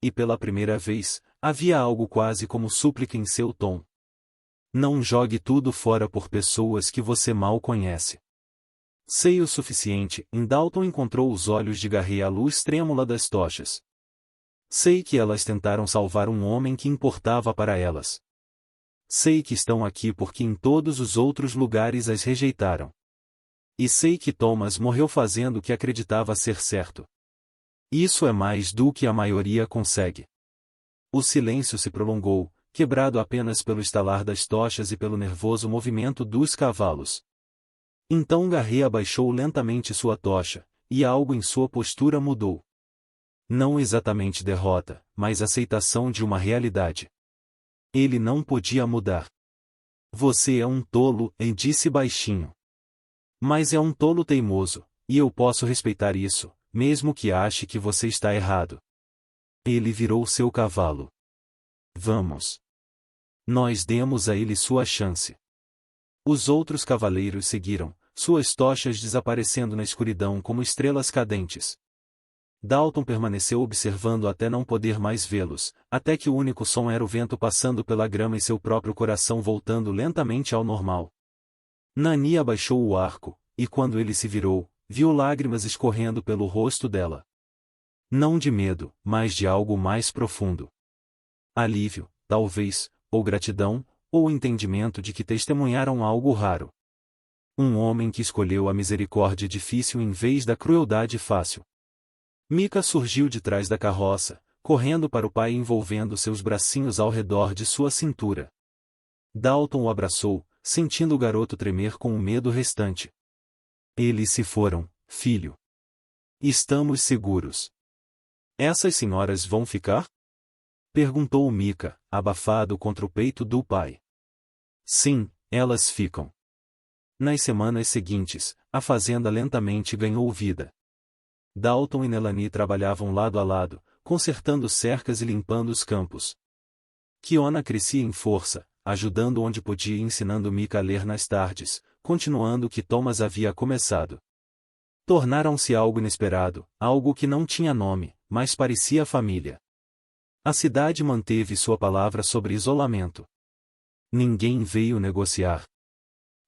E pela primeira vez, havia algo quase como súplica em seu tom. Não jogue tudo fora por pessoas que você mal conhece. Sei o suficiente, Dalton encontrou os olhos de Garrett à luz trêmula das tochas. Sei que elas tentaram salvar um homem que importava para elas. Sei que estão aqui porque em todos os outros lugares as rejeitaram. E sei que Thomas morreu fazendo o que acreditava ser certo. Isso é mais do que a maioria consegue. O silêncio se prolongou, quebrado apenas pelo estalar das tochas e pelo nervoso movimento dos cavalos. Então Garrett abaixou lentamente sua tocha, e algo em sua postura mudou. Não exatamente derrota, mas aceitação de uma realidade. Ele não podia mudar. Você é um tolo, disse baixinho. Mas é um tolo teimoso, e eu posso respeitar isso, mesmo que ache que você está errado. Ele virou seu cavalo. Vamos. Nós demos a ele sua chance. Os outros cavaleiros seguiram, suas tochas desaparecendo na escuridão como estrelas cadentes. Dalton permaneceu observando até não poder mais vê-los, até que o único som era o vento passando pela grama e seu próprio coração voltando lentamente ao normal. Nani abaixou o arco, e quando ele se virou, viu lágrimas escorrendo pelo rosto dela. Não de medo, mas de algo mais profundo. Alívio, talvez, ou gratidão, ou entendimento de que testemunharam algo raro. Um homem que escolheu a misericórdia difícil em vez da crueldade fácil. Mika surgiu de trás da carroça, correndo para o pai e envolvendo seus bracinhos ao redor de sua cintura. Dalton o abraçou, sentindo o garoto tremer com o medo restante. Eles se foram, filho. Estamos seguros. Essas senhoras vão ficar? Perguntou Mika, abafado contra o peito do pai. Sim, elas ficam. Nas semanas seguintes, a fazenda lentamente ganhou vida. Dalton e Nelani trabalhavam lado a lado, consertando cercas e limpando os campos. Kiona crescia em força, ajudando onde podia e ensinando Mika a ler nas tardes, continuando o que Thomas havia começado. Tornaram-se algo inesperado, algo que não tinha nome, mas parecia família. A cidade manteve sua palavra sobre isolamento. Ninguém veio negociar.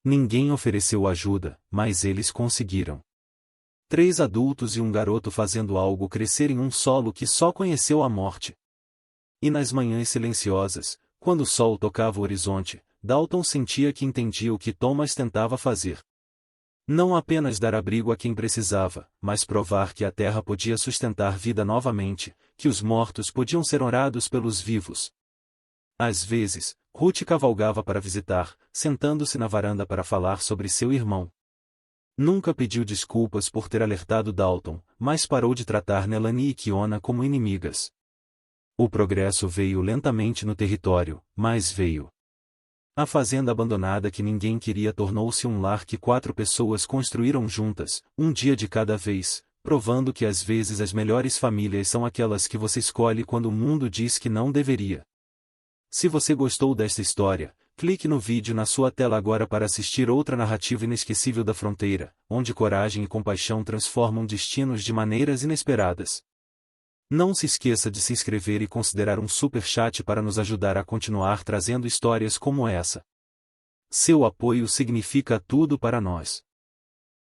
Ninguém ofereceu ajuda, mas eles conseguiram. 3 adultos e um garoto fazendo algo crescer em um solo que só conheceu a morte. E nas manhãs silenciosas, quando o sol tocava o horizonte, Dalton sentia que entendia o que Thomas tentava fazer. Não apenas dar abrigo a quem precisava, mas provar que a terra podia sustentar vida novamente, que os mortos podiam ser honrados pelos vivos. Às vezes, Ruth cavalgava para visitar, sentando-se na varanda para falar sobre seu irmão. Nunca pediu desculpas por ter alertado Dalton, mas parou de tratar Nelani e Kiona como inimigas. O progresso veio lentamente no território, mas veio. A fazenda abandonada que ninguém queria tornou-se um lar que 4 pessoas construíram juntas, um dia de cada vez, provando que às vezes as melhores famílias são aquelas que você escolhe quando o mundo diz que não deveria. Se você gostou desta história, Clique no vídeo na sua tela agora para assistir outra narrativa inesquecível da fronteira, onde coragem e compaixão transformam destinos de maneiras inesperadas. Não se esqueça de se inscrever e considerar um super chat para nos ajudar a continuar trazendo histórias como essa. Seu apoio significa tudo para nós.